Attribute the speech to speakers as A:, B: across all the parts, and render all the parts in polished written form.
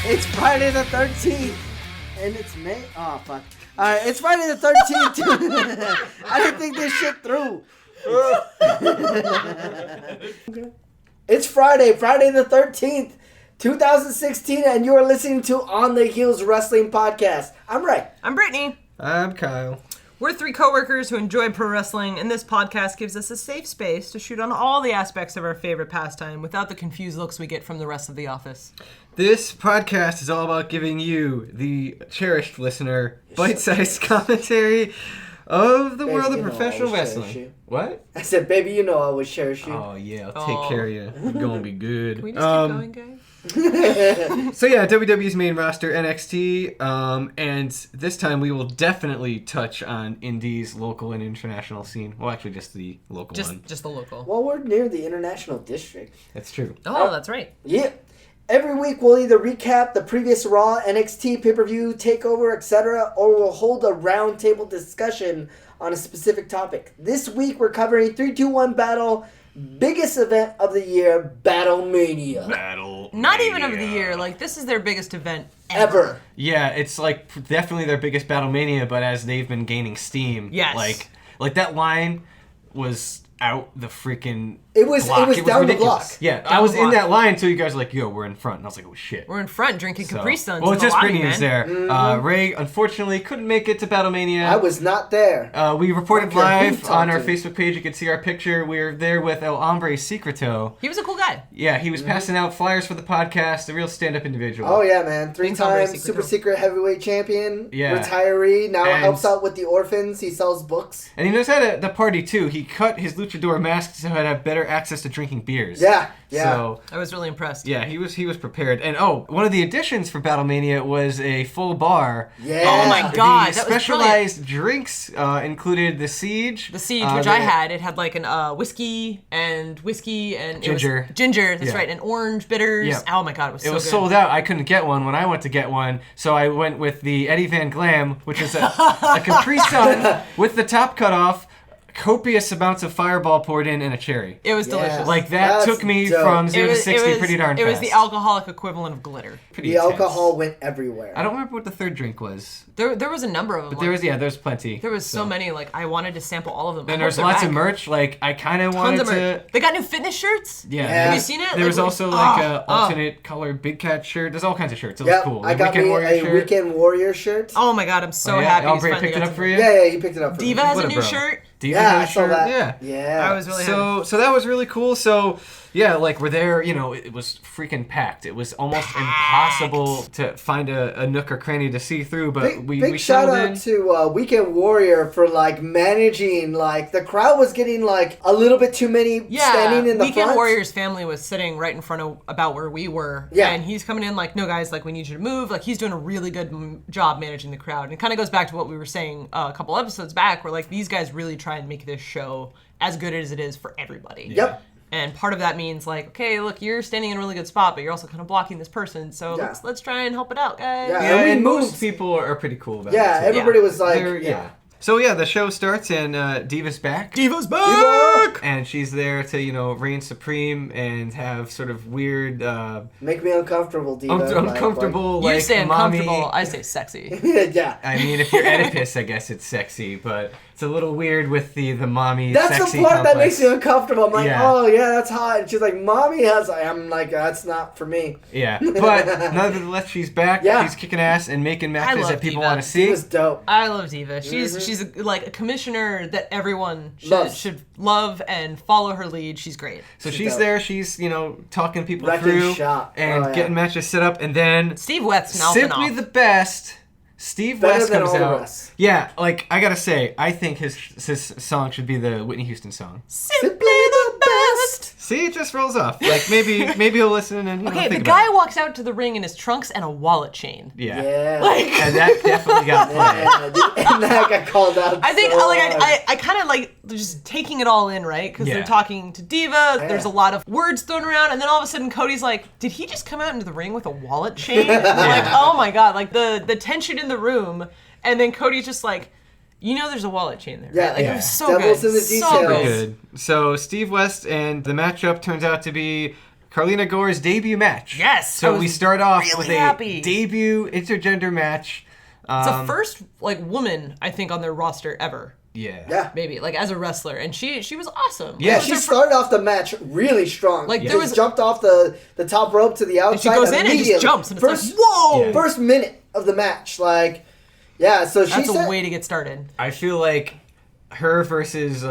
A: It's Friday the 13th, and it's May. Oh, fuck. Alright, it's Friday the 13th. I didn't think this shit through. It's Friday the 13th, 2016, and you are listening to On the Heels Wrestling Podcast. I'm Ray.
B: I'm Brittany.
C: I'm Kyle.
B: We're three coworkers who enjoy pro wrestling, and this podcast gives us a safe space to shoot on all the aspects of our favorite pastime without the confused looks we get from the rest of the office.
C: This podcast is all about giving you, the cherished listener, bite-sized commentary of the world of professional wrestling. What?
A: I said, baby, you know I always cherish you.
C: Oh, yeah, I'll take care of you. You're going to be good.
B: Can we just keep going, guys?
C: So yeah, WWE's main roster, NXT, and this time we will definitely touch on Indies, local and international scene. Well, actually, just the local one.
B: Just the local.
A: Well, we're near the international district.
C: That's true.
B: Oh, that's right.
A: Yeah. Every week we'll either recap the previous Raw, NXT, pay-per-view, takeover, etc., or we'll hold a roundtable discussion on a specific topic. This week we're covering 3-2-1 Battle, biggest event of the year, Battlemania.
B: Not even of the year. Like, this is their biggest event
A: Ever.
C: Yeah, it's like definitely their biggest Battlemania, but as they've been gaining steam,
B: Yes.
C: like that line was out the freaking
A: It was
C: block.
A: down the
C: ridiculous.
A: block.
C: Yeah,
B: Down
C: I was
B: the
C: in
B: block.
C: that line until you guys were like, yo, we're in front. And I was like, oh, shit.
B: We're in front drinking Capri Suns.
C: Well,
B: in the
C: just
B: lobby,
C: Brittany was
B: man.
C: there.
A: Mm-hmm.
C: Ray, unfortunately, couldn't make it to Battlemania.
A: I was not there.
C: We reported
A: Okay, who
C: live
A: talked
C: on our
A: to?
C: Facebook page. You can see our picture. We were there with El Hombre Secreto.
B: He was a cool guy.
C: Yeah, he was passing out flyers for the podcast. A real stand-up individual.
A: Oh, yeah, man.
B: Hombre
A: Three-time
B: Secreto.
A: super secret heavyweight champion.
C: Yeah.
A: Retiree. Now
C: And-
A: helps out with the orphans. He sells books.
C: And he knows how to the party too. He cut his luchador mask so he'd have better access to drinking beers.
A: Yeah.
C: So
B: I was really impressed.
C: yeah, he was prepared. And one of the additions for Battlemania was a full bar.
A: Yeah.
B: Oh my God,
C: The
B: that was
C: specialized drinks included the Siege.
B: The Siege, which I had. It had like an whiskey and
C: Ginger.
B: It was ginger, that's
C: Yeah.
B: right, and orange bitters.
C: Yeah.
B: Oh my God, it was so
C: It was
B: good.
C: sold out. I couldn't get one when I went to get one, so I went with the Eddie Van Glam, which is a Capri Sun with the top cut off, copious amounts of Fireball poured in, and a cherry.
B: It was
A: Yeah.
B: delicious.
C: Like that
A: That's
C: took me
A: dope.
C: from 0 to 60 pretty darn fast.
B: It was the alcoholic equivalent of glitter.
C: Pretty
A: The
C: intense.
A: alcohol went everywhere.
C: I don't remember what the third drink was,
B: There was a number of them.
C: but there's plenty.
B: There was so many. Like, I wanted to sample all of them. I
C: And
B: hope
C: there's
B: they're
C: lots
B: back.
C: of merch. Like I kind of
B: Tons
C: wanted
B: of merch.
C: to.
B: They got new fitness shirts.
C: Yeah.
A: Have
B: you seen it?
C: There was
B: Like,
C: also like a alternate color Big Cat shirt. There's all kinds of shirts. It was
A: Yep,
C: cool.
A: I got
C: Weekend
A: me
C: Warrior
A: a
C: shirt.
A: Weekend Warrior shirt.
B: Oh my God, I'm so
C: Oh, yeah?
B: happy. he's
C: Albright
B: finally
C: picked it
B: got
C: up
B: to-
C: for you.
A: Yeah, he picked it up for
B: Diva
A: me.
B: has
C: What
B: a
C: a
B: new
C: bro.
B: shirt.
C: Diva
A: Yeah,
C: had a
A: I saw
C: shirt.
A: that.
C: Yeah.
B: I was really happy.
C: So that was really cool. So yeah, like we're there, it was freaking packed. It was almost impossible to find a nook or cranny to see through, but
A: Big
C: we
A: shout
C: settled
A: out
C: in.
A: to Weekend Warrior for like managing. Like the crowd was getting like a little bit too many standing in the
B: Weekend
A: front.
B: Warrior's family was sitting right in front of about where we were.
A: Yeah.
B: And he's coming in like, no guys, like we need you to move. Like he's doing a really good job managing the crowd. And it kind of goes back to what we were saying a couple episodes back, where like these guys really try and make this show as good as it is for everybody.
A: Yep.
B: And part of that means like, okay, look, you're standing in a really good spot, but you're also kind of blocking this person. So
A: Yeah.
B: let's try and help it out, guys.
A: Yeah.
C: Yeah,
A: And we
C: and most
A: moved.
C: people are pretty cool about
A: Yeah,
C: it. too.
A: everybody was like,
C: They're- So yeah, the show starts and Diva's back.
B: Diva's back!
C: And she's there to, reign supreme and have sort of weird,
A: make me uncomfortable, Diva.
C: uncomfortable,
B: You
C: like
B: say
C: mommy.
B: uncomfortable, I say sexy.
A: Yeah.
C: I mean, if you're Oedipus, I guess it's sexy, but it's a little weird with the mommy
A: That's
C: sexy
A: the part
C: complex.
A: that makes me uncomfortable. I'm like,
C: Yeah.
A: oh yeah, that's hot. And she's like, mommy has. I'm like, that's not for me.
C: Yeah, but nonetheless, she's back.
A: Yeah.
C: She's kicking ass and making matches
B: love
C: that people
B: Diva.
C: want to see.
A: It was dope.
B: I love Diva. She's like a commissioner that everyone
A: Loves.
B: should love and follow her lead. She's great.
C: So
A: She's
C: she's
A: dope.
C: there. She's talking people
A: Wrecking
C: through
A: shop.
C: and
A: Oh, yeah.
C: getting matches set up, and then
B: Steve West's mouthing
C: simply
B: off.
C: the best. Steve
A: Better
C: West
A: than
C: comes
A: all the
C: out.
A: rest.
C: Yeah, like I gotta say, I think his song should be the Whitney Houston song.
B: Simply the best.
C: See, it just rolls off. Like maybe he'll listen and
B: Okay, the
C: think
B: guy
C: about
B: walks out to the ring in his trunks and a wallet chain.
C: it. Yeah.
A: Yeah.
B: Like,
C: And that definitely got played.
A: Yeah, dude, and that got called out.
B: I think
A: so
B: I kind of like just taking it all in, right? Because
C: Yeah.
B: they're talking to Diva.
A: Yeah.
B: There's a lot of words thrown around, and then all of a sudden Cody's like, "Did he just come out into the ring with a wallet chain?" And I'm like, oh my god! Like the tension in the room, and then Cody's just like, there's a wallet chain there.
A: Yeah,
B: right? Like
A: yeah.
B: it was so
A: Devil's
B: good.
A: in the
B: So
A: details.
B: good.
C: Good. So Steve West and the matchup turns out to be Carlina Gore's debut match.
B: Yes,
C: So we start off
B: really
C: with a
B: happy.
C: debut intergender match.
B: It's the first woman I think on their roster ever.
C: Yeah.
B: Maybe as a wrestler, and she was awesome.
C: Yeah,
A: Yeah, she started off the match really strong.
B: Like, there
A: Just
B: was-
A: jumped off the top rope to the outside.
B: And she goes in and just
A: immediately.
B: jumps, and it's
A: first,
B: like, whoa!
C: Yeah.
A: First minute of the match, so she
B: That's
A: said,
B: a way to get started.
C: I feel like her versus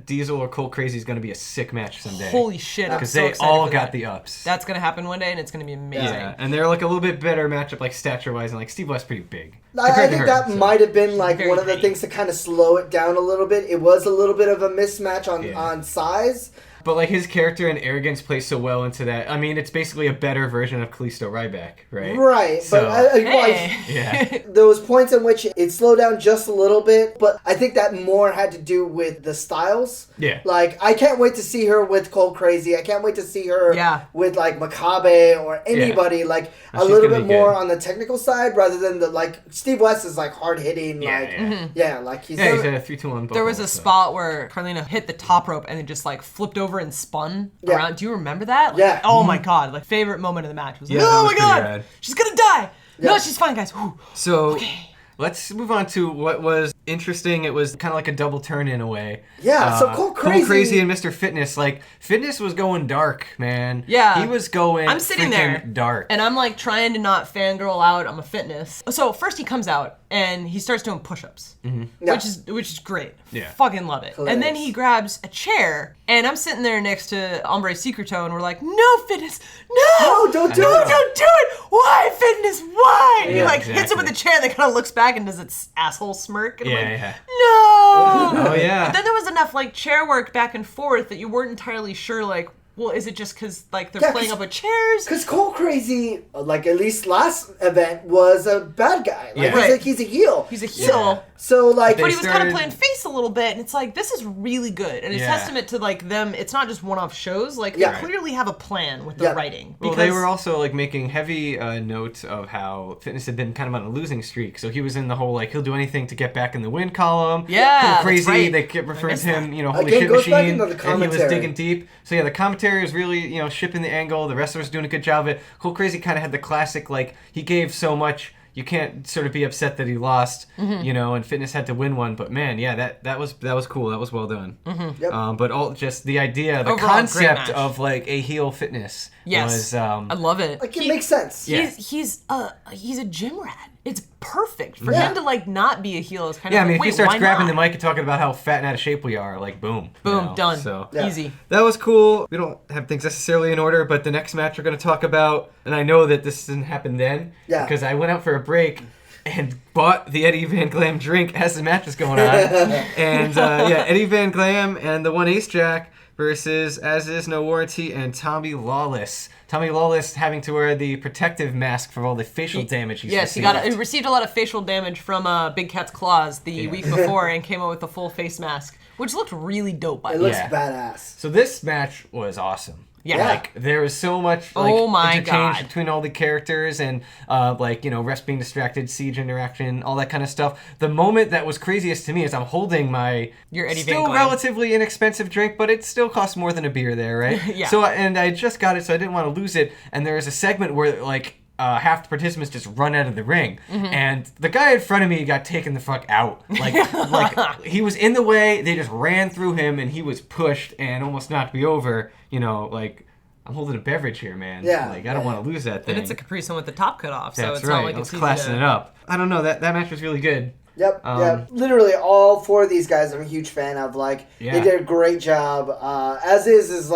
C: Diesel or Cole Crazy is going to be a sick match someday.
B: Holy shit! I'm
C: Because
B: so
C: they
B: excited
C: all
B: for
C: got
B: that.
C: the ups.
B: That's gonna happen one day, and it's gonna be amazing.
C: Yeah, and they're like a little bit better matchup, like stature-wise, and like Steve West's pretty big.
A: I
C: compared to
A: think
C: her,
A: that
C: so.
A: might have been like
B: Very
A: one of the
B: pretty.
A: things to kind of slow it down a little bit. It was a little bit of a mismatch on size.
C: But like his character and arrogance plays so well into that. I mean, it's basically a better version of Kalisto Ryback, right?
A: Right,
C: So,
A: but
B: Hey.
C: yeah.
A: there was points in which it slowed down just a little bit, but I think that more had to do with the styles.
C: Yeah.
A: Like, I can't wait to see her with Cole Crazy. I can't wait to see her with, like, Makabe or anybody. Like, a
C: she's
A: little
C: gonna
A: bit
C: be
A: more
C: good.
A: on the technical side rather than Steve West is, like, hard-hitting.
C: Yeah,
A: like,
C: yeah.
A: like, he's...
C: Yeah, he's a 3-2-1.
B: There was a spot where Carlina hit the top rope and then just flipped over and spun around. Do you remember that?
A: Yeah.
B: Oh my god! Favorite moment of the match was
C: Yeah,
B: oh
C: that
B: my
C: was pretty
B: god,
C: rad.
B: she's gonna die.
A: Yeah.
B: No, she's fine, guys. Whew.
C: So let's move on to what was interesting. It was kind of like a double turn in a way.
A: Yeah, so Cole Crazy
C: and Mr. Fitness. Like, Fitness was going dark, man.
B: Yeah.
C: He was going
B: I'm sitting
C: freaking
B: there
C: dark.
B: and I'm trying to not fangirl out. I'm a fitness. So first he comes out and he starts doing push-ups,
A: Yeah.
B: which is great.
C: Yeah.
B: Fucking love it.
A: Hilarious.
B: And then he grabs a chair and I'm sitting there next to Hombre Secreto and we're like, no, Fitness, no,
A: don't do
B: no,
A: it.
B: don't do it. Why, Fitness? Why? And he
C: Yeah,
B: hits him with
C: exactly.
B: the chair and then kind of looks back and does its asshole smirk. And I'm
C: Yeah,
B: like,
C: yeah.
B: no.
C: Oh, yeah.
B: But then there was enough chair work back and forth that you weren't entirely sure well, is it just because they're
A: Yeah,
B: playing
A: 'cause-
B: up with chairs?
A: Because Cole Crazy, at least last event, was a bad guy.
C: Yeah.
B: Right.
A: He's a heel.
B: He's a heel.
A: So,
B: But
C: They
B: he was kind of
C: started-
B: playing face a little bit, and it's this is really good. And it's
C: Yeah.
B: testament to them. It's not just one-off shows. They
A: Yeah.
B: clearly have a plan with the
A: Yeah.
B: writing.
C: Well,
B: Because
C: they were also making heavy note of how Fitness had been kind of on a losing streak. So he was in the whole he'll do anything to get back in the win column.
B: Yeah,
C: Cool
B: that's
C: Crazy.
B: right.
C: They kept referring
B: missed
C: to him,
B: that.
C: holy
A: Again,
C: shit
A: goes back
C: machine.
A: into the
C: And he was
A: commentary.
C: digging deep. So yeah, the commentary was really shipping the angle. The wrestler was doing a good job of it. Cool Crazy kind of had the classic he gave so much. You can't sort of be upset that he lost, and Fitness had to win one. But man, yeah, that was cool. That was well done.
A: Yep.
C: But just the idea, the
B: Overall, great
C: concept
B: match.
C: of a heel Fitness
B: yes,
C: was
B: I love it.
A: it makes sense.
C: Yeah.
B: He's a gym rat. It's perfect for
A: Yeah.
B: him to not be a heel. Is kind
C: Yeah,
B: of
C: I mean, if
B: wait,
C: he starts
B: why
C: grabbing
B: not?
C: the mic and talking about how fat and out of shape we are, boom.
B: Boom, done.
C: So
A: Yeah.
B: Easy.
C: that was cool. We don't have things necessarily in order, but the next match we're going to talk about, and I know that this didn't happen then,
A: Yeah.
C: because I went out for a break and bought the Eddie Van Glam drink as the match was going on. And Eddie Van Glam and the One Ace Jack versus As Is No Warranty and Tommy Lawless. Tommy Lawless having to wear the protective mask for all the facial damage he's
B: Yes,
C: received.
B: he received a lot of facial damage from Big Cat's claws the week before and came out with a full face mask, which looked really dope by
A: It
B: the way.
A: looks
C: Yeah.
A: badass.
C: So this match was awesome.
B: Yeah.
C: There was so much
B: Oh my
C: interchange
B: God.
C: between all the characters and refs being distracted, siege interaction, all that kind of stuff. The moment that was craziest to me is I'm holding my
B: Your Eddie Van
C: still
B: Glam.
C: relatively inexpensive drink, but it still costs more than a beer there, right?
B: Yeah.
C: So and I just got it, so I didn't want to lose it. And there was a segment where half the participants just run out of the ring, and the guy in front of me got taken the fuck out. Like he was in the way. They just ran through him, and he was pushed and almost knocked me over. I'm holding a beverage here, man.
A: Yeah,
C: I don't want to lose that thing.
B: And it's a Capri Sun with the top cut off, so
C: That's
B: it's
C: right.
B: not like
C: I was
B: it's easy
C: classing
B: to...
C: it up. I don't know. That match was really good.
A: Yep, yep. Literally all four of these guys I'm a huge fan of. They did a great job. As is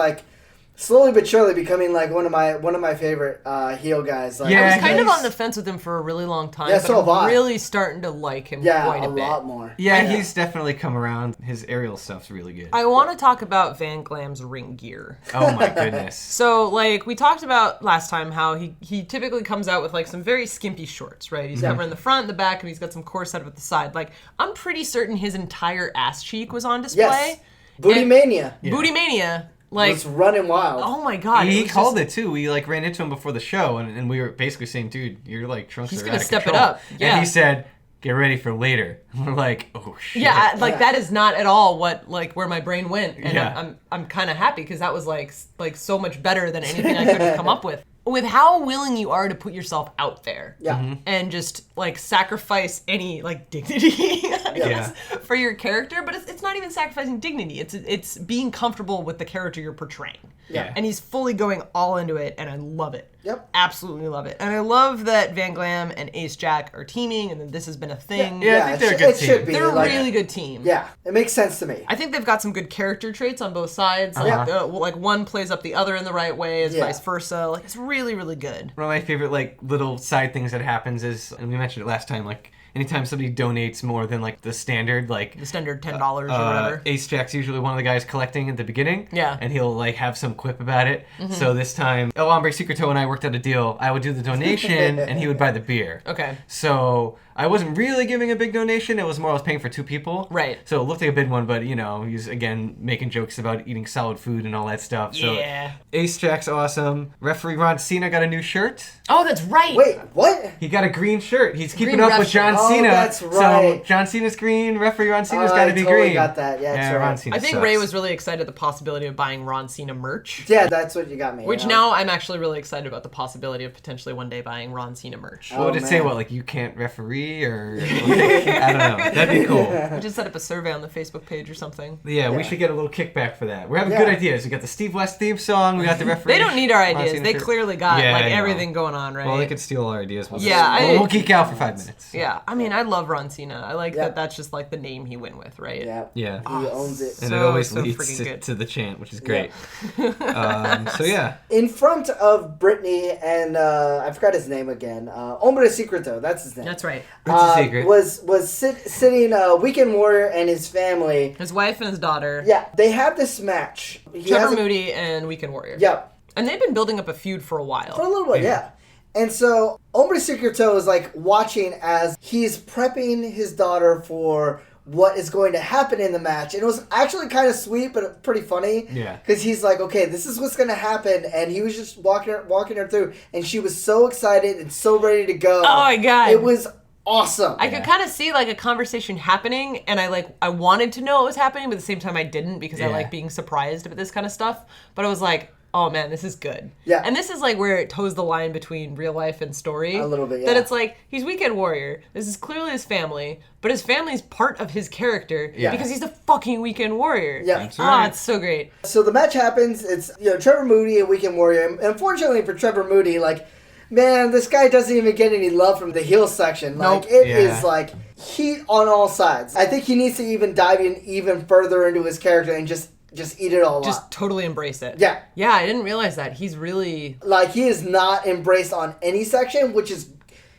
A: slowly but surely becoming one of my favorite heel guys.
C: Yeah,
B: I was kind of
A: he's-
B: on the fence with him for a really long time,
A: Yeah,
B: but
A: so have I.
B: I'm really starting to like him
A: Yeah,
B: quite
A: a
B: a bit.
A: lot more.
C: Yeah, he's definitely come around. His aerial stuff's really good.
B: I want to talk about Van Glam's ring gear.
C: Oh my goodness.
B: So, we talked about last time how he typically comes out with, some very skimpy shorts, right? He's covering the front, the back, and he's got some corset at the side. I'm pretty certain his entire ass cheek was on display.
A: Yes, Booty Mania
B: Booty Mania.
A: was running wild.
B: Oh my god.
C: He
B: was
C: called
B: just-
C: it too. We ran into him before the show, and we were basically saying, "Dude, your trunks
B: He's
C: are
B: gonna
C: out of
B: step it
C: control."
B: up. Yeah.
C: And he said, get ready for later. We're like, oh shit.
B: Yeah, that is not at all where my brain went, and
C: Yeah.
B: I'm kind of happy because that was like so much better than anything I could have come up with. With how willing you are to put yourself out there, and just like sacrifice any like dignity, I guess, for your character. But it's not even sacrificing dignity. It's being comfortable with the character you're portraying.
A: Yeah.
B: And he's fully going all into it, and I love it.
A: Yep.
B: Absolutely love it. And I love that Van Glam and Ace Jack are teaming, and that this has been a thing.
C: Yeah, I think they're a good
A: it should
C: team.
A: be.
B: They're a
A: like,
B: really good team.
A: Yeah, it makes sense to me.
B: I think they've got some good character traits on both sides. Like one plays up the other in the right way, as vice versa. Like it's really, really good.
C: One of my favorite like little side things that happens is, and we mentioned it last time, like anytime somebody donates more than like the standard, like
B: The standard $10 or whatever.
C: Ace Jack's usually one of the guys collecting at the beginning.
B: Yeah.
C: And he'll like have some quip about it. So this time, Hombre Secreto and I worked out a deal. I would do the donation and he would buy the beer.
B: Okay.
C: So I wasn't really giving a big donation. It was more I was paying for 2 people.
B: Right.
C: So it looked like a big one, but he's again making jokes about eating solid food and all that stuff.
B: Yeah.
C: So Ace Jack's awesome. Referee Ron Cena got a new shirt.
B: Oh, that's right.
A: Wait, what?
C: He got a green shirt. He's keeping
B: Green
C: up
B: ref
C: with John
B: shirt.
C: Cena.
A: That's right.
C: So John Cena's green. Referee Ron Cena's
A: Oh,
C: got
A: I
C: to be
A: totally
C: green.
A: got that. Yeah, that's right.
C: Ron Cena
B: I think
C: sucks.
B: Ray was really excited at the possibility of buying Ron Cena merch.
A: Yeah, that's what you got me.
B: Which now I'm actually really excited about the possibility of potentially one day buying Ron Cena merch.
C: What would it say?
A: man.
C: What, like you can't referee or? I don't know. That'd be cool.
B: We just set up a survey on the Facebook page or something.
C: Yeah, we should get a little kickback for that. We're having good ideas. We got the Steve West theme song. We got the referee.
B: They don't need our
C: Ron
B: ideas.
C: Cena
B: They
C: shirt.
B: clearly got
C: Yeah, I know.
B: everything going on, right?
C: Well, they could steal our ideas. We'll
B: Yeah,
C: just- we'll geek out for 5 minutes.
B: Yeah, I mean, I love Ron Cena. I like
A: Yeah.
B: that that's just like the name he went with, right?
A: Yeah.
C: Yeah.
A: He owns it.
C: And
B: So,
C: it always
B: so
C: leads
B: freaking good.
C: to the chant, which is great. So yeah.
A: In front of Brittany and I forgot his name again. Hombre Secreto, that's his name.
B: That's right.
C: What's the secret?
A: Was sitting Weekend Warrior and his family.
B: His wife and his daughter.
A: Yeah, they have this match. He
B: Trevor
A: has a-
B: Moody and Weekend Warrior.
A: Yep.
B: And they've been building up a feud for a while.
A: For a little bit, yeah. And so Hombre Secreto is like watching as he's prepping his daughter for what is going to happen in the match. And it was actually kind of sweet, but pretty funny.
C: Yeah.
A: Because he's like, okay, this is what's going to happen. And he was just walking her through. And she was so excited and so ready to go.
B: Oh my God.
A: It was awesome.
B: I could kind of see like a conversation happening, and I wanted to know what was happening, but at the same time I didn't because I
C: Yeah.
B: like being surprised about this kind of stuff. But I was like, oh man, this is good.
A: Yeah.
B: And this is like where it toes the line between real life and story.
A: A little bit, yeah.
B: That it's like, he's Weekend Warrior. This is clearly his family, but his family's part of his character because he's the fucking Weekend Warrior.
A: Yeah.
C: That's
B: Ah,
C: right.
B: it's so great.
A: So the match happens. It's Trevor Moody and Weekend Warrior. And unfortunately for Trevor Moody, like, man, this guy doesn't even get any love from the heel section. Like,
B: Nope.
A: it
C: Yeah.
A: is like heat on all sides. I think he needs to even dive in even further into his character and just eat it all
B: Just
A: up.
B: totally embrace it.
A: Yeah.
B: Yeah, I didn't realize that. He's really...
A: Like, he is not embraced on any section, which is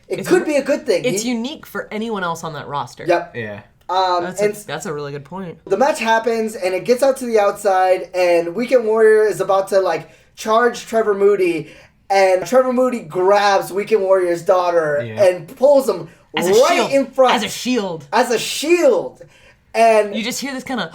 A: it could be a good thing.
B: It's unique for anyone else on that roster.
A: Yep.
C: Yeah.
B: That's a really good point.
A: The match happens, and it gets out to the outside, and Weekend Warrior is about to, like, charge Trevor Moody, and Trevor Moody grabs Weekend Warrior's daughter and pulls him
B: As a
A: right
B: shield.
A: in front.
B: As a shield.
A: As a shield. And
B: You just hear this kind of...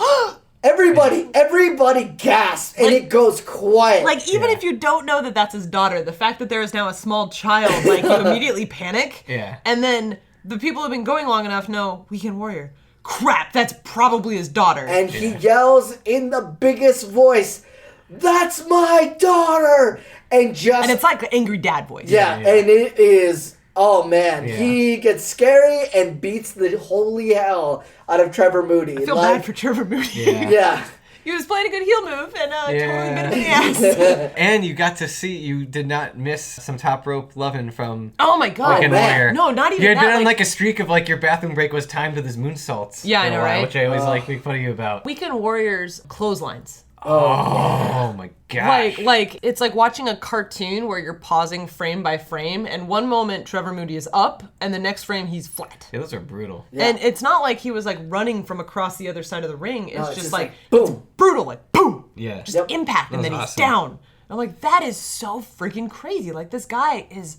A: everybody gasps, and
B: Like-
A: it goes quiet.
B: Like, even if you don't know that that's his daughter, the fact that there is now a small child, like, you immediately panic.
C: Yeah.
B: And then the people who have been going long enough know, Weekend Warrior. Crap, that's probably his daughter.
A: And he yells in the biggest voice, "That's my daughter!" And
B: it's like the angry dad voice.
A: yeah, and it is, oh man,
C: Yeah.
A: he gets scary and beats the holy hell out of Trevor Moody.
B: I feel bad for Trevor Moody.
A: Yeah.
B: He was playing a good heel move and totally bit him in the ass.
C: And you got to see, you did not miss some top rope loving from
B: Oh my god.
C: Weekend
A: man.
C: Warrior.
B: No, not even
C: You had
B: that.
C: been on like a streak of like your bathroom break was timed with his moonsaults.
B: Yeah,
C: for
B: I
C: a
B: know,
C: while,
B: right?
C: Which I always like make fun of you about.
B: Weekend Warriors clotheslines.
C: Oh my gosh.
B: Like it's like watching a cartoon where you're pausing frame by frame, and one moment Trevor Moody is up, and the next frame he's flat.
C: Yeah, those are brutal.
A: Yeah.
B: And it's not like he was like running from across the other side of the ring. It's
A: it's
B: just
A: just
B: like
A: boom.
B: brutal, like boom,
C: Yeah.
B: just impact, and
C: That
B: then
C: was
B: he's
C: awesome.
B: down. I'm like, that is so freaking crazy. Like this guy is,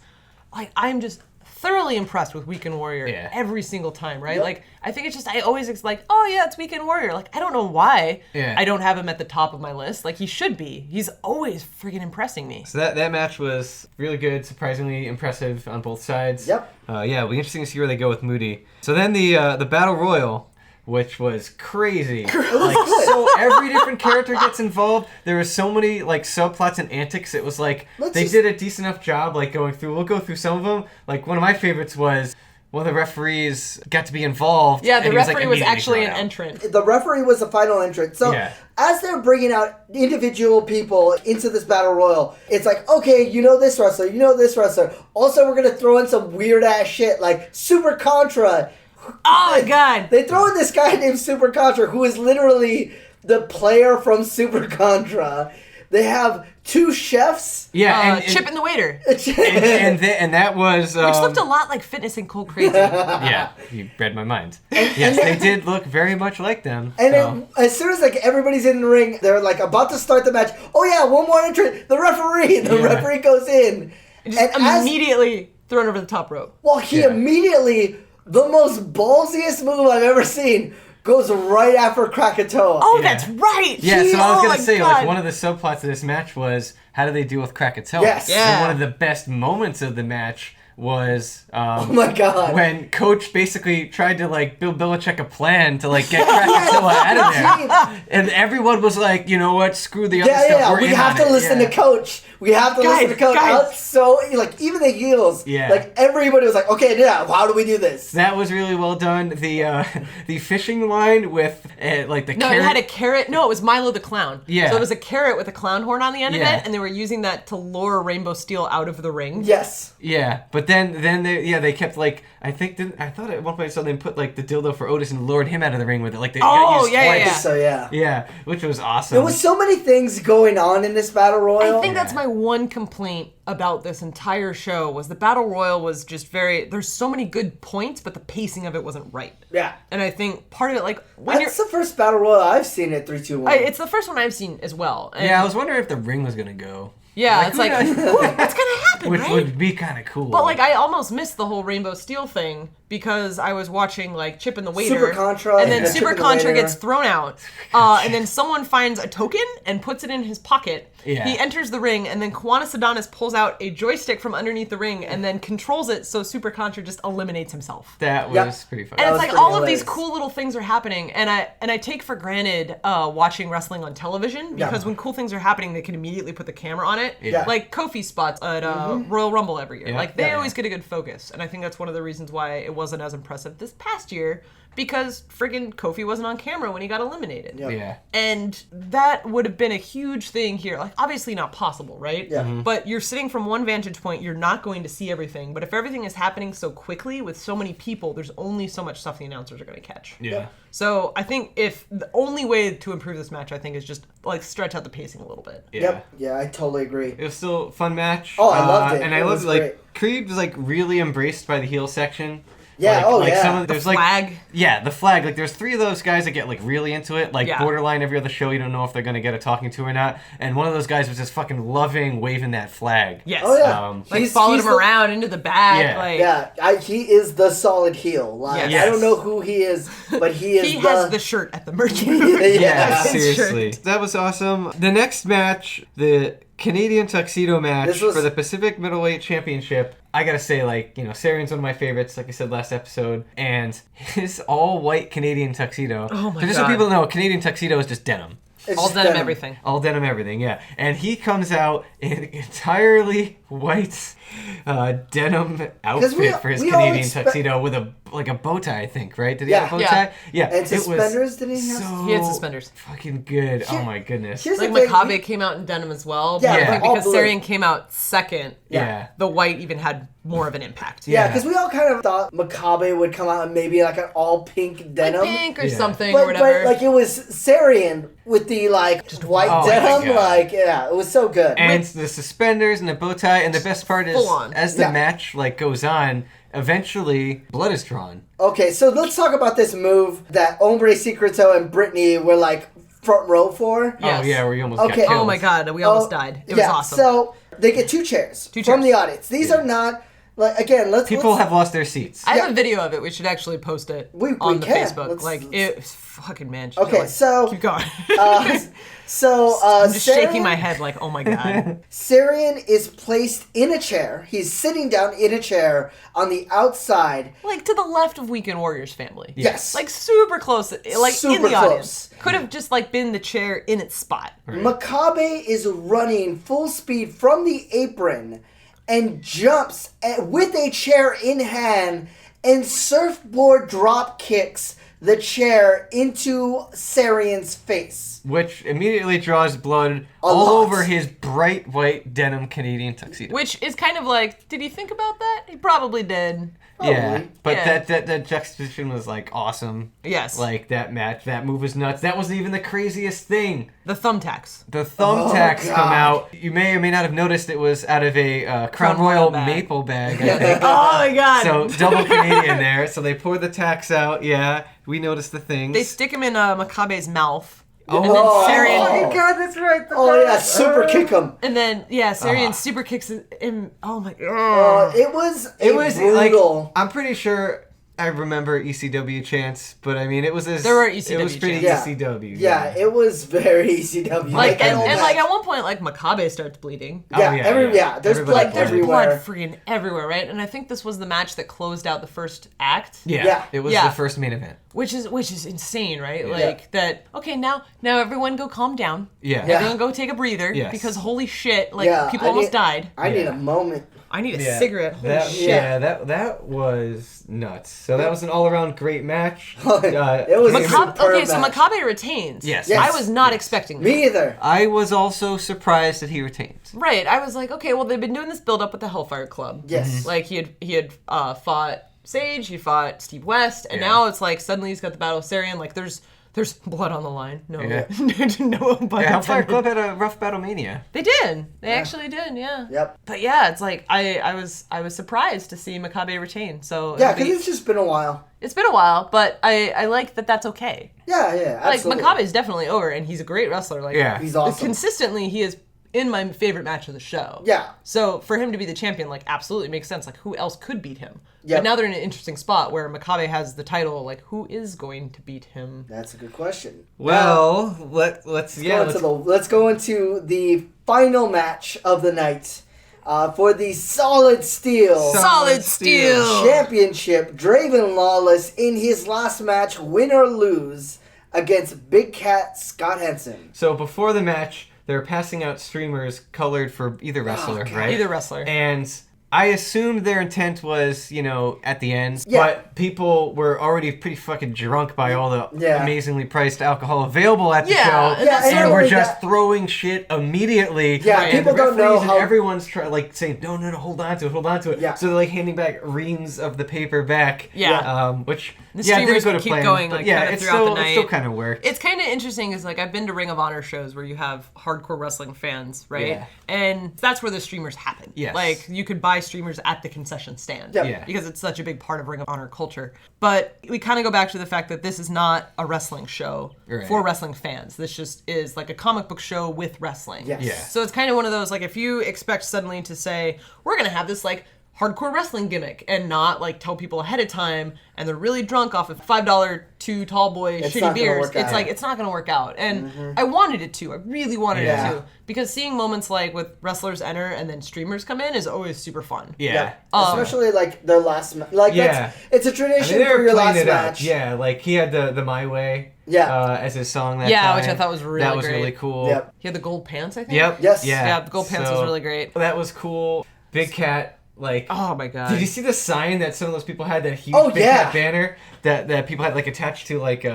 B: like, I'm just thoroughly impressed with Weekend Warrior every single time, right?
A: Yep.
B: Like, I think it's just, I always like, oh yeah, it's Weekend Warrior. Like, I don't know why I don't have him at the top of my list. Like, he should be. He's always freaking impressing me.
C: So that match was really good, surprisingly impressive on both sides.
A: Yep.
C: It'll be interesting to see where they go with Moody. So then the Battle Royal, which was crazy. Like, so every different character gets involved. There was so many like subplots and antics. It was like they did a decent enough job like going through. We'll go through some of them. Like one of my favorites was one of the referees got to be involved.
B: Yeah, the referee was
C: like,
B: actually an entrant.
A: The referee was the final entrant. So as they're bringing out individual people into this battle royal, it's like, okay, you know this wrestler, you know this wrestler. Also, we're gonna throw in some weird ass shit like Super Contra.
B: Oh my god!
A: They throw in this guy named Super Contra, who is literally the player from Super Contra. They have 2 chefs.
C: Yeah,
B: Chip and the waiter.
C: and that was
B: which looked a lot like Fitness and Cold Crazy.
C: Yeah, you read my mind. Yes, they did look very much like them.
A: And then, as soon as like everybody's in the ring, they're like about to start the match. Oh yeah, one more entrant. The referee. The referee goes in
B: and immediately thrown over the top rope.
A: Well, he immediately, the most ballsiest move I've ever seen, goes right after Krakatoa.
B: Oh, that's right.
C: Yeah, so I was going to say, like, one of the subplots of this match was, how do they deal with Krakatoa?
A: Yes.
B: Yeah.
C: And one of the best moments of the match was
A: oh my god,
C: when Coach basically tried to like Bill Belichick a plan to like get Krakatoa out of there, and everyone was like, you know what, screw the other stuff.
A: We have to listen to Coach. We have to listen to Coach.
B: Guys.
A: So like even the heels, like everybody was like, okay, how do we do this?
C: That was really well done. The fishing line with like the carrot.
B: It had a carrot. No, it was Milo the Clown.
C: Yeah.
B: So it was a carrot with a clown horn on the end of it, and they were using that to lure Rainbow Steel out of the ring.
A: Yes.
C: Yeah, but then they kept like I thought at one point I saw them put like the dildo for Otis and lured him out of the ring with it. Like they got used twice.
A: So
C: yeah, which was awesome.
A: There was so many things going on in this battle royal.
B: I think that's my one complaint about this entire show was the battle royal was just there's so many good points, but the pacing of it wasn't right.
A: Yeah.
B: And I think part of it, like
A: that's the first battle royal I've seen at 3-2-1.
B: It's the first one I've seen as well. And
C: I was wondering if the ring was gonna go.
B: Yeah, it's like, what's gonna happen,
C: which
B: right?
C: would be kind of cool.
B: But like, I almost missed the whole Rainbow Steel thing because I was watching like Chip and the Waiter,
A: Super Contra,
B: and then Super Contra gets thrown out, and then someone finds a token and puts it in his pocket.
C: Yeah.
B: He enters the ring, and then Kiwanis Adonis pulls out a joystick from underneath the ring and then controls it so Super Contra just eliminates himself.
C: That was pretty fun.
B: And it's like all of these cool little things are happening, and I take for granted watching wrestling on television because when cool things are happening, they can immediately put the camera on it.
A: Yeah.
B: Like Kofi spots at Royal Rumble every year. Like they always get a good focus, and I think that's one of the reasons why it wasn't as impressive this past year. Because friggin' Kofi wasn't on camera when he got eliminated.
C: Yeah.
B: And that would have been a huge thing here. Like, obviously not possible, right?
A: Yeah.
B: But you're sitting from one vantage point, you're not going to see everything. But if everything is happening so quickly with so many people, there's only so much stuff the announcers are going to catch.
C: Yeah.
B: So I think if the only way to improve this match, I think, is just like stretch out the pacing a little bit.
A: Yep. Yeah, I totally agree.
C: It was still a fun match.
A: Oh, I loved it.
C: And I loved like Creed was like really embraced by the heel section.
A: Yeah,
C: There's
B: the flag.
C: Like, yeah, the flag. Like, there's 3 of those guys that get, like, really into it. Like, borderline every other show, you don't know if they're going to get a talking to or not. And one of those guys was just fucking loving waving that flag.
B: Yes.
A: Oh, yeah.
B: Like, followed him around into the back.
C: Yeah.
A: He is the solid heel. Like, I don't know who he is, but he is
B: He has the shirt at the merch booth.
C: Yeah, seriously. That was awesome. The next match, the Canadian Tuxedo Match for the Pacific Middleweight Championship. I gotta say, like, you know, Sarian's one of my favorites, like I said last episode, and his all-white Canadian tuxedo.
B: Oh my god.
C: Just so people know, Canadian tuxedo is just denim.
A: It's
B: all denim everything.
C: All denim everything, yeah. And he comes out in entirely white denim outfit for his Canadian tuxedo with a bow tie, I think, right? Did he have a bow tie? Yeah.
A: And suspenders, did he have?
B: He had suspenders.
C: Fucking good. Oh my goodness.
B: Like Makabe came out in denim as well. Yeah. But I think because Sarian came out second, the white even had more of an impact.
A: Yeah, because we all kind of thought Makabe would come out in maybe like an all pink denim.
B: Like pink or something or whatever.
A: But like it was Sarian with the like just white denim. Like, it was so good.
C: And the suspenders and the bow tie, and the best part is as the match like goes on, eventually blood is drawn.
A: Okay, so let's talk about this move that Hombre Secreto and Brittany were like front row for.
B: Yes.
C: Oh yeah, where you almost got killed.
B: Oh my god, we almost died. It was awesome.
A: So they get 2 chairs from the audience. These are not Like, again,
C: People have lost their seats.
B: I have a video of it. We should actually post it on the
A: can.
B: Facebook. It's fucking man.
A: Okay, so
B: keep going.
A: I'm
B: just shaking my head like, oh my god.
A: Sarian is placed in a chair. He's sitting down in a chair on the outside,
B: like to the left of Weekend Warriors family.
A: Yes,
B: like super close. Like
A: super
B: in the
A: close.
B: audience. Could have just like been the chair in its spot.
C: Right.
A: Makabe is running full speed from the apron and jumps with a chair in hand and surfboard drop kicks the chair into Sarian's face.
C: Which immediately draws blood all over his bright white denim Canadian tuxedo.
B: Which is kind of like, did he think about that? He probably did.
C: Yeah, but
B: Yeah.
C: that juxtaposition was like awesome.
B: Yes.
C: Like that match, that move was nuts. That wasn't even the craziest thing.
B: The thumbtacks.
C: The thumbtacks
A: God.
C: come out. You may or may not have noticed it was out of a Crown Royal
B: bag.
C: maple bag, I think.
B: Oh my god.
C: So double Canadian there. So they pour the tacks out. Yeah, we noticed the things.
B: They stick him in Makabe's mouth.
C: Oh,
B: and then Sarian,
A: oh
C: my God, that's right.
A: Super kick him.
B: and then Sarian super kicks him. Oh my god.
A: It was
C: brutal.
A: like,
C: I'm pretty sure I remember ECW chants, but I mean, it was
B: There were ECW
C: It was pretty
B: chants.
C: ECW.
A: yeah, it was very ECW.
B: Like and
A: all
B: like
A: that.
B: at one point, like Makabe starts bleeding.
C: Oh,
A: there's
C: Everybody
A: blood
B: There's
A: everywhere.
B: blood freaking everywhere, right? And I think this was the match that closed out the first act.
A: Yeah.
C: It was
B: Yeah.
C: the first main event.
B: Which is insane, right? Like that. Okay, now everyone go calm down.
C: Yeah.
A: Yeah.
B: Everyone go take a breather.
C: Yes.
B: Because holy shit, like people
A: I
B: almost
A: need-
B: died.
A: I need
C: Yeah.
A: a moment.
B: I need a cigarette. Holy
C: That,
B: shit.
C: yeah, that was nuts. So that was an all-around great match.
A: It was
B: Makabe,
A: superb
B: okay, so
A: match.
B: Makabe retains.
C: Yes.
A: Yes.
B: I was not expecting that.
A: Me either.
C: I was also surprised that he retained.
B: Right. I was like, okay, well they've been doing this build up with the Hellfire Club.
A: Yes.
B: Like he had fought Sage, he fought Steve West, and
C: Yeah.
B: now it's like suddenly he's got the Battle of Sarian. Like there's blood on the line. No,
C: Yeah.
B: no. Blood
C: Hellfire
B: intended.
C: Club had a rough Battlemania.
B: They did. They actually did. Yeah.
A: Yep.
B: But yeah, it's like I was surprised to see Makabe retain. So
A: Yeah,
B: it'll be-
A: because it's just been a while.
B: it's been a while, but I like that that's okay.
A: Yeah, absolutely.
B: Like Makabe is definitely over, and he's a great wrestler. Like
C: Yeah.
A: He's awesome.
B: consistently, he is in my favorite match of the show.
A: Yeah.
B: So for him to be the champion, like absolutely makes sense. Like who else could beat him?
A: Yep.
B: But now they're in an interesting spot where Makabe has the title. Like who is going to beat him?
A: That's a good question.
C: Well, let's
A: Let's go into the final match of the night for the Solid Steel
B: Solid Steel.
A: Championship. Draven Lawless in his last match, win or lose, against Big Cat Scott Henson.
C: So before the match, they were passing out streamers colored for either wrestler,
A: God.
C: right?
B: Either wrestler.
C: And I assumed their intent was, at the end.
A: Yeah.
C: But people were already pretty fucking drunk by all the
A: Yeah.
C: amazingly priced alcohol available at the
B: Yeah,
C: show.
B: and that's
C: and
A: not
C: we're
A: only
C: just
A: that-
C: throwing shit immediately.
A: Yeah,
C: and
A: people
C: the
A: don't know
C: referees and
A: how-
C: everyone's saying, no, hold on to it.
A: Yeah.
C: So they're like handing back reams of the paper back.
B: Yeah.
C: Which,
B: The
C: didn't
B: streamers
C: go to
B: keep
C: plan.
B: going,
C: But
B: like,
C: yeah,
B: kinda
C: it's
B: throughout the
C: still,
B: night.
C: still kind of worked.
B: It's kind of interesting is like I've been to Ring of Honor shows where you have hardcore wrestling fans, right?
C: Yeah.
B: And that's where the streamers happen.
C: Yes.
B: Like you could buy streamers at the concession stand.
A: Yep.
C: Yeah.
B: Because it's such a big part of Ring of Honor culture. But we kind of go back to the fact that this is not a wrestling show
C: Right.
B: for wrestling fans. This just is like a comic book show with wrestling.
A: Yes.
C: Yeah.
B: So it's kind of one of those, like, if you expect suddenly to say, we're going to have this, like, hardcore wrestling gimmick and not, like, tell people ahead of time and they're really drunk off of $5 two tall boy
A: It's
B: shitty
A: not gonna
B: beers,
A: work
B: it's
A: out.
B: like, it's not going to work out. And I wanted it to. I really wanted
C: Yeah.
B: it to. Because seeing moments like with wrestlers enter and then streamers come in is always super fun.
C: Yeah.
A: Especially like their last match. Like
C: Yeah.
A: it's a
C: I
A: tradition
C: mean, they
A: for
C: were
A: your
C: playing
A: last
C: it up.
A: match.
C: Yeah, like he had the My Way as his song that
B: Yeah,
C: time.
B: which I thought was really
C: That was
B: great.
C: really cool.
A: Yep.
B: He had the gold pants, I think?
C: Yep.
A: Yes.
C: Yeah.
B: Yeah, the gold pants was really great.
C: That was cool. Big Cat, like...
B: Oh my god.
C: Did you see the sign that some of those people had, that huge
A: Oh,
C: Big
A: yeah.
C: Cat banner that people had like attached to like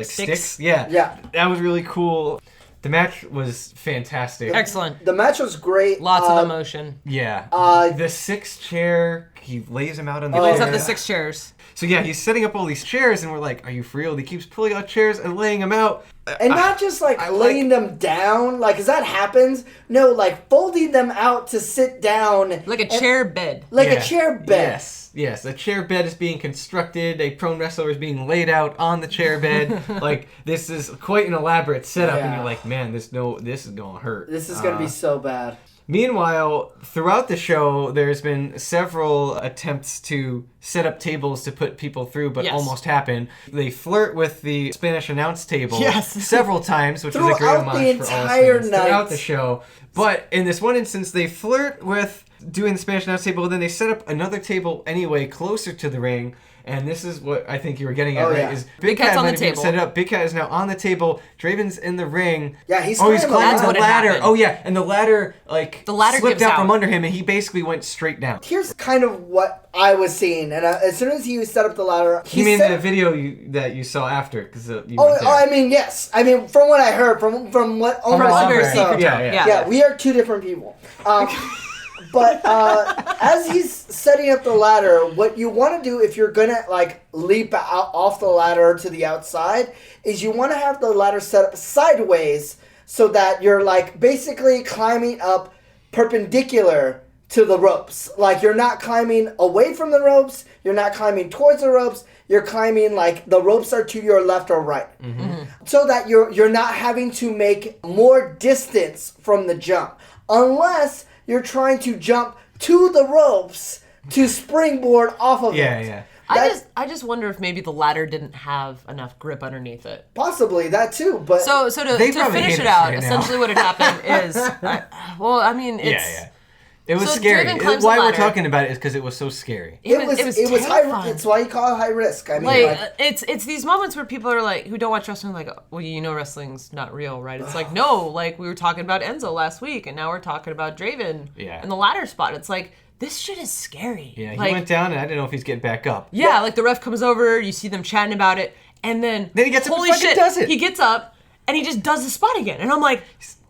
C: sticks? Yeah.
A: Yeah.
C: That was really cool. The match was fantastic.
B: Excellent.
A: The match was great.
B: Lots of emotion.
C: Yeah.
A: Uh,
C: the 6 chair, he lays him out on the
A: Oh,
B: Lays
C: chair.
B: up the 6 chairs.
C: So yeah, he's setting up all these chairs, and we're like, "Are you for real?" He keeps pulling out chairs and laying them out,
A: And not just like
C: I
A: laying them down, like, 'cause that happens. No, like folding them out to sit down.
B: Like a
A: and-
B: chair bed.
A: Like
C: Yeah.
A: a chair bed.
C: Yes. A chair bed is being constructed. A prone wrestler is being laid out on the chair bed. Like this is quite an elaborate setup, and
A: Yeah.
C: you're like, "Man, this is gonna hurt."
A: This is going to be so bad.
C: Meanwhile, throughout the show, there's been several attempts to set up tables to put people through, but almost happen. They flirt with the Spanish announce table several times, which is a great homage for all Spanish throughout the show. But in this one instance, they flirt with doing the Spanish announce table, and then they set up another table anyway closer to the ring. And this is what I think you were getting at, right? Is
B: Big Cat's on the table.
C: Set it up. Big Cat is now on the table. Draven's in the ring.
A: Yeah, he's
C: climbing the ladder.
B: Happened.
C: Oh yeah, and the ladder slipped out from under him, and he basically went straight down.
A: Here's kind of what I was seeing, and as soon as he set up the ladder,
C: You mean the video that you saw after? Because
A: I mean, yes. I mean, from what I heard, from what Hombre Secreto.
C: Yeah.
A: We are two different people. But as he's setting up the ladder, what you want to do if you're gonna like leap out off the ladder to the outside is you want to have the ladder set up sideways so that you're like basically climbing up perpendicular to the ropes. Like you're not climbing away from the ropes, you're not climbing towards the ropes, you're climbing like the ropes are to your left or right. So that you're not having to make more distance from the jump. Unless you're trying to jump to the ropes to springboard off of it.
C: Yeah.
B: I just wonder if maybe the ladder didn't have enough grip underneath it.
A: Possibly that too, but
B: so to finish it out, essentially what had happened is, it's
C: It was scary. Why we're talking about it is because it was so scary.
A: It was high. It's why you call it high risk. I mean,
B: it's these moments where people are like, who don't watch wrestling, like, well, you know, wrestling's not real, right? It's like, no, like we were talking about Enzo last week, and now we're talking about Draven in the ladder spot. It's like, this shit is scary.
C: Yeah, he went down, and I didn't know if he's getting back up.
B: Yeah, like the ref comes over, you see them chatting about it, and then
C: he gets up
B: holy
C: and
B: shit,
C: does it.
B: He gets up and he just does the spot again, and I'm like,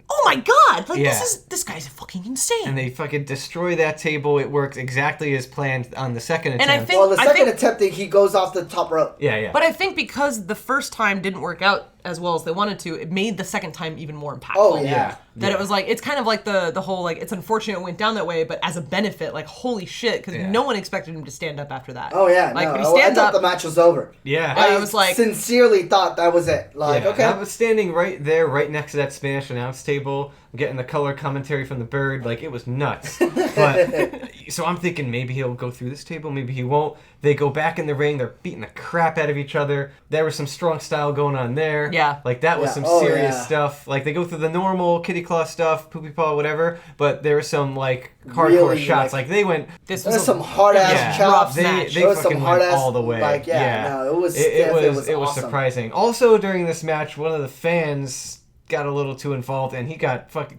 B: oh my god! Like this guy's fucking insane.
C: And they fucking destroy that table. It works exactly as planned on the second attempt.
A: And the second attempt, he goes off the top rope.
C: Yeah.
B: But I think because the first time didn't work out as well as they wanted to, it made the second time even more impactful.
A: Oh yeah.
B: That it was like, it's kind of like the whole like, it's unfortunate it went down that way, but as a benefit, like holy shit, because no one expected him to stand up after that.
A: Oh yeah,
B: like
A: no.
B: when he stands
A: I thought
B: up,
A: the match was over.
C: Yeah,
B: I was like,
A: sincerely thought that was it. Like okay,
C: I was standing right there, right next to that Spanish announce table, getting the color commentary from the bird. Like it was nuts. But so I'm thinking maybe he'll go through this table, maybe he won't. They go back in the ring. They're beating the crap out of each other. There was some strong style going on there.
B: Yeah.
C: Like that was some serious stuff. Like they go through the normal kitty claw stuff, poopy paw, whatever. But there were some like hardcore shots. Like they went.
A: There was some hard ass chops.
C: They fucking went all the way.
A: Like no, it was
C: it was
A: awesome.
C: Surprising. Also during this match, one of the fans got a little too involved, and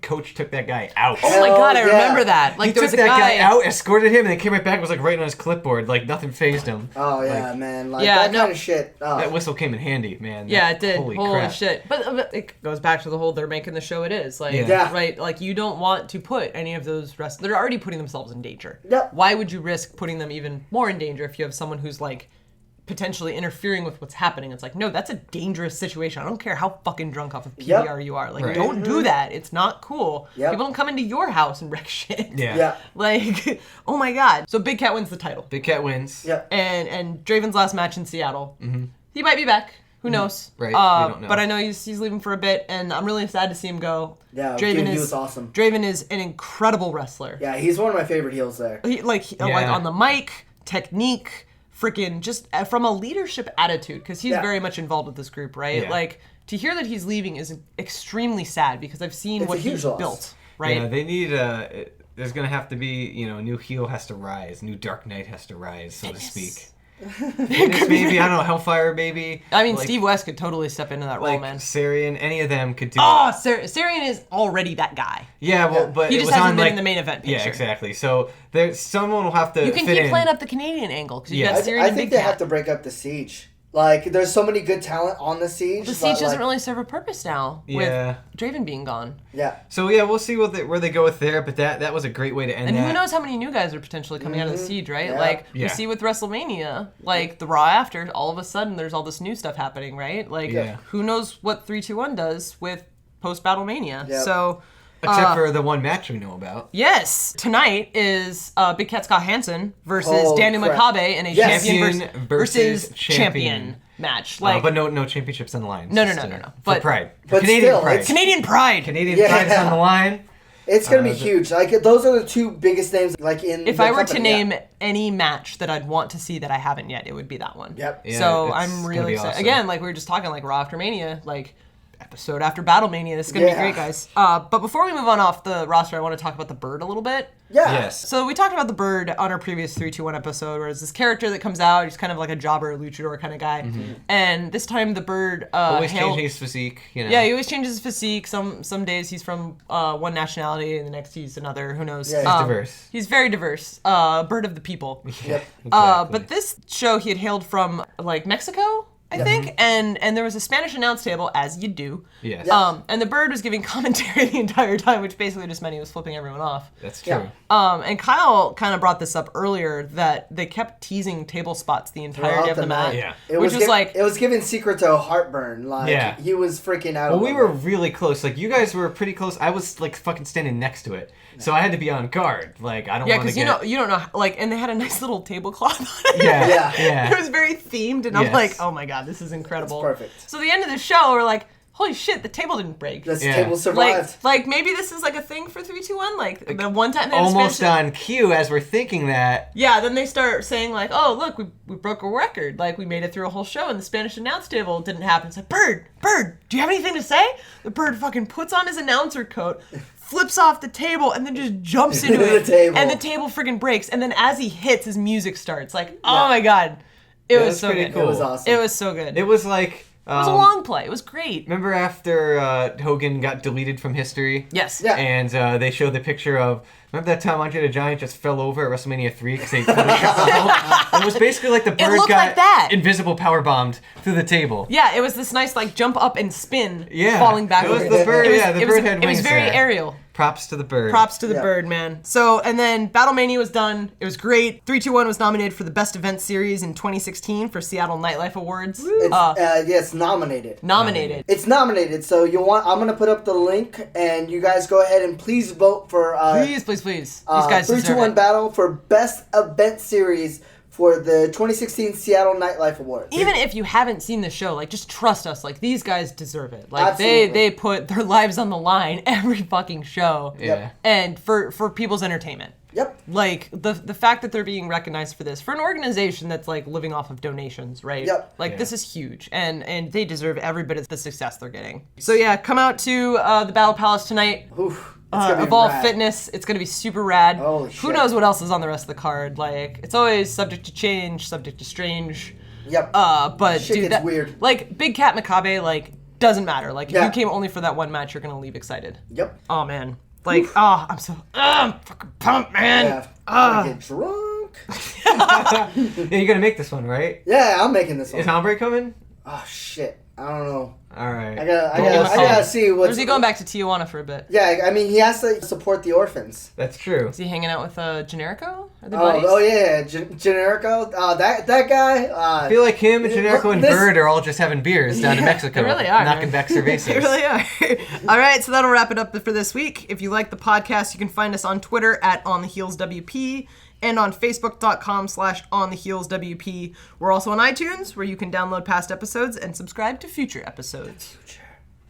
C: Coach took that guy out.
B: Oh my god, I remember that. Like
C: he
B: there was
C: took
B: a
C: that guy out, escorted him, and then came right back and was like right on his clipboard. Like nothing fazed him.
A: Oh yeah, man. Like that kind of shit. Oh.
C: That whistle came in handy, man.
B: It did.
C: Holy
B: crap. Shit. But it goes back to the whole they're making the show it is. Like right, like you don't want to put any of those wrestlers, they're already putting themselves in danger.
A: Yep.
B: Why would you risk putting them even more in danger if you have someone who's like potentially interfering with what's happening? It's like, no, that's a dangerous situation. I don't care how fucking drunk off of PBR you are. Like, don't do that. It's not cool. People don't come into your house and wreck shit.
C: Yeah.
B: Like, oh my god. So Big Cat wins the title.
C: Big Cat wins.
A: Yep.
B: And Draven's last match in Seattle. Mm-hmm. He might be back. Who knows?
C: Right. We don't know.
B: But I know he's leaving for a bit, and I'm really sad to see him go.
A: Yeah, he was awesome.
B: Draven is an incredible wrestler.
A: Yeah, he's one of my favorite heels there.
B: Like on the mic, technique, freaking just from a leadership attitude, because he's very much involved with this group, right?
C: Yeah.
B: Like to hear that he's leaving is extremely sad because I've seen what he's built, right?
C: Yeah, they need there's gonna have to be, a new heel has to rise, new Dark Knight has to rise, so to speak. Maybe, I don't know, Hellfire maybe.
B: I mean, Steve West could totally step into that role, man.
C: Sarian, any of them could do
B: it. Sarian is already that guy.
C: Yeah, well, but
B: he
C: it
B: just
C: was
B: hasn't
C: on,
B: been in the main event picture.
C: Yeah, exactly. So someone will have to
B: You can
C: fit
B: keep
C: in.
B: playing up the Canadian angle, because you got Sarian
A: I
B: and
A: think
B: Big
A: they
B: Cat.
A: have to break up the Siege. Like, there's so many good talent on the Siege.
B: The Siege doesn't really serve a purpose now, with Draven being gone.
A: Yeah.
C: So, we'll see where they go with there, but that was a great way to end that.
B: And who knows how many new guys are potentially coming out of the Siege, right?
A: Yeah.
B: Like, we see with WrestleMania, like, the Raw after, all of a sudden, there's all this new stuff happening, right? Like, who knows what 3-2-1 does with post-Battlemania.
A: Yep.
B: So...
C: Except for the one match we know about.
B: Yes. Tonight is Big Cat Scott Hansen versus Daniel Makabe in a champion versus champion match. Like,
C: but no championships on the line.
B: No.
C: For
B: But
C: pride.
A: But
C: Canadian
A: still,
C: pride.
B: Canadian pride.
C: Canadian pride is on the line.
A: It's gonna be huge. Like those are the two biggest names. Like
B: if I were to name any match that I'd want to see that I haven't yet, it would be that one.
A: Yep.
C: Yeah,
B: so I'm really excited.
C: Awesome.
B: Again, like we were just talking, like Raw after Mania, like episode after Battlemania. This is gonna be great, guys. But before we move on off the roster, I want to talk about the bird a little bit.
A: Yeah.
C: Yes.
B: So we talked about the bird on our previous 3-2-1 episode, where it's this character that comes out. He's kind of like a jobber, luchador kind of guy. Mm-hmm. And this time the bird
C: always changing his physique. You know.
B: Yeah, he always changes his physique. Some days he's from one nationality, and the next he's another. Who knows?
A: Yeah,
C: he's diverse.
B: He's very diverse. Bird of the people.
A: Yep.
C: Exactly.
B: But this show he had hailed from like Mexico, I think, and there was a Spanish announce table, as you do.
C: Yes.
B: And the bird was giving commentary the entire time, which basically just meant he was flipping everyone off.
C: That's true.
B: And Kyle kind of brought this up earlier that they kept teasing table spots the entirety of the match.
C: Yeah.
A: It was giving Secreto heartburn. Like he was freaking out.
C: Well, we were really close. Like you guys were pretty close. I was like fucking standing next to it, so I had to be on guard. Like I don't.
B: Yeah, because you don't know. Like, and they had a nice little tablecloth on it.
C: Yeah.
B: It was very themed, and I'm like, oh my god, this is incredible.
A: That's perfect.
B: So the end of the show, we're like, holy shit, the table didn't break.
A: This table survived.
B: Like maybe this is like a thing for 3-2-1. Like the one time they had
C: almost on cue as we're thinking that.
B: Yeah, then they start saying like, oh look, we broke a record. Like we made it through a whole show, and the Spanish announce table didn't happen. It's like, Bird, do you have anything to say? The bird fucking puts on his announcer coat, flips off the table, and then just jumps into it. And the table freaking breaks. And then as he hits, his music starts. Like, oh my god, it was so good.
C: Cool.
A: It was awesome.
B: It was so good.
C: It was like.
B: It was a long play. It was great.
C: Remember after Hogan got deleted from history?
B: Yes.
A: Yeah.
C: And they showed the picture of. Remember that time Andre the Giant just fell over at WrestleMania 3 because they photoshopped him? It was basically like the bird got invisible power bombed through the table.
B: Yeah, it was this nice like jump up and spin,
C: Yeah.
B: falling backwards.
C: It was the bird. The bird had wings.
B: It was very
C: there.
B: aerial.
C: Props to the bird.
B: Props to the bird, man. So, and then Battlemania was done. It was great. 3-2-1 was nominated for the Best Event Series in 2016 for Seattle Nightlife Awards.
A: It's nominated.
B: Nominated.
A: It's nominated. So I'm gonna put up the link, and you guys go ahead and please vote for.
B: Please. These guys
A: 3-2-1 battle for Best Event Series for the 2016 Seattle Nightlife Awards.
B: Even if you haven't seen the show, like, just trust us. Like, these guys deserve it. Like,
A: Absolutely.
B: they put their lives on the line every fucking show.
C: Yeah.
B: And for people's entertainment.
A: Yep.
B: Like, the fact that they're being recognized for this, for an organization that's, like, living off of donations, right?
A: Yep.
B: Like, this is huge. And they deserve every bit of the success they're getting. So, yeah, come out to the Battle Palace tonight.
A: Oof.
B: Evolve Fitness, it's gonna be super rad.
A: Holy shit.
B: Who knows what else is on the rest of the card? Like, it's always subject to change, subject to strange.
A: Yep.
B: But
A: shit
B: dude,
A: gets weird.
B: Like, Big Cat Makabe, like, doesn't matter. Like, if you came only for that one match, you're gonna leave excited.
A: Yep.
B: Oh man, like, I'm fucking pumped, man.
A: Yeah. I'm gonna get drunk.
C: Yeah, you're gonna make this one, right?
A: Yeah, I'm making this one.
C: Is Hombre coming?
A: Oh shit, I don't know.
C: All right.
A: I gotta see what's.
B: Or is he going back to Tijuana for a bit?
A: Yeah, I mean he has to support the orphans.
C: That's true.
B: Is he hanging out with Generico? Are they buddies?
A: Oh yeah, Generico. That guy.
C: I feel like him and Generico and Bird are all just having beers down in Mexico.
B: They really are,
C: knocking
B: man.
C: back cervezas.
B: They really are. All right, so that'll wrap it up for this week. If you like the podcast, you can find us on Twitter at OnTheHeelsWP and on Facebook.com/OnTheHeelsWP. We're also on iTunes, where you can download past episodes and subscribe to future episodes.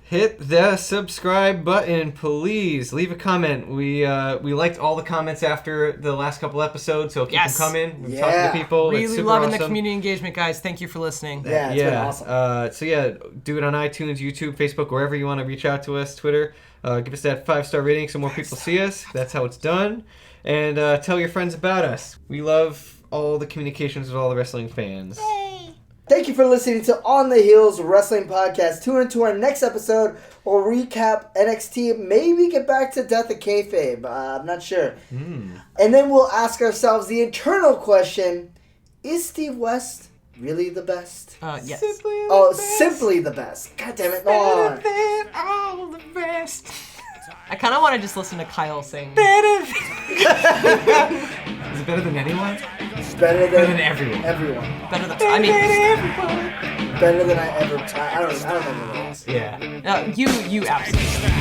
C: Hit the subscribe button, please. Leave a comment. We liked all the comments after the last couple episodes, so keep them coming. We're talking to people. It's
B: Really
C: super
B: loving
C: awesome.
B: the community engagement, guys. Thank you for listening.
A: Yeah, it's been awesome.
C: So yeah, do it on iTunes, YouTube, Facebook, wherever you want to reach out to us. Twitter. Give us that 5-star rating so more people see us. That's how it's done. And tell your friends about us. We love all the communications with all the wrestling fans.
A: Thank you for listening to On the Heels Wrestling Podcast. Tune into our next episode. We'll recap NXT, maybe get back to Death of Kayfabe. I'm not sure. And then we'll ask ourselves the eternal question, is Steve West really the best?
B: Yes.
A: Simply the best. God damn it.
C: Better than all the rest.
B: I kind of want to just listen to Kyle sing.
C: Better than... Is it better than anyone?
A: It's better than
C: everyone.
B: Better than
A: better than I ever. I don't know what it is.
C: Yeah.
B: you absolutely.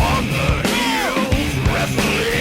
D: On the heels, wrestling.